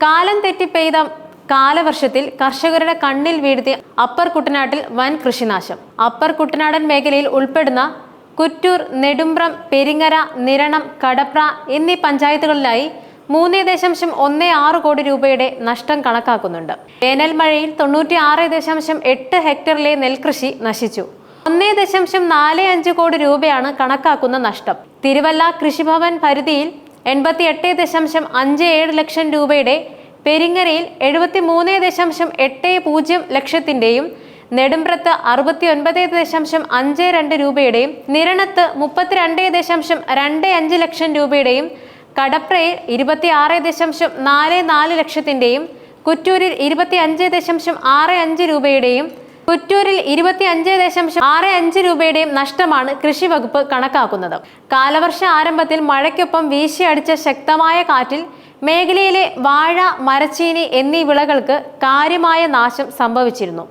കാലം തെറ്റി പെയ്ത കാലവർഷത്തിൽ കർഷകരുടെ കണ്ണിൽ വീഴ്ത്തിയ അപ്പർ കുട്ടനാട്ടിൽ വൻ കൃഷിനാശം. അപ്പർ കുട്ടനാടൻ മേഖലയിൽ ഉൾപ്പെടുന്ന കുറ്റൂർ, നെടുമ്പ്രം, പെരിങ്ങര, നിരണം, കടപ്ര എന്നീ പഞ്ചായത്തുകളിലായി 3.16 കോടി രൂപയുടെ നഷ്ടം കണക്കാക്കുന്നുണ്ട്. വേനൽ മഴയിൽ 96.8 ഹെക്ടറിലെ നെൽകൃഷി നശിച്ചു. 1.45 കോടി രൂപയാണ് കണക്കാക്കുന്ന നഷ്ടം. തിരുവല്ല കൃഷിഭവൻ പരിധിയിൽ 88.57 ലക്ഷം രൂപയുടെ, പെരിങ്ങരയിൽ 73.80 ലക്ഷത്തിന്റെയും, നെടുമ്പ്രത്ത് 69.52 രൂപയുടെയും, നിരണത്ത് 32.25 ലക്ഷം രൂപയുടെയും, കടപ്രയിൽ 26.44 ലക്ഷത്തിന്റെയും, കുറ്റൂരിൽ 25.65 രൂപയുടെയും, കുറ്റൂരിൽ 25.65 രൂപയുടെയും നഷ്ടമാണ് കൃഷി വകുപ്പ് കണക്കാക്കുന്നത്. കാലവർഷ ആരംഭത്തിൽ മഴയ്ക്കൊപ്പം വീശിയടിച്ച ശക്തമായ കാറ്റിൽ മേഖലയിലെ വാഴ, മരച്ചീനി എന്നീ വിളകൾക്ക് കാര്യമായ നാശം സംഭവിച്ചിരുന്നു.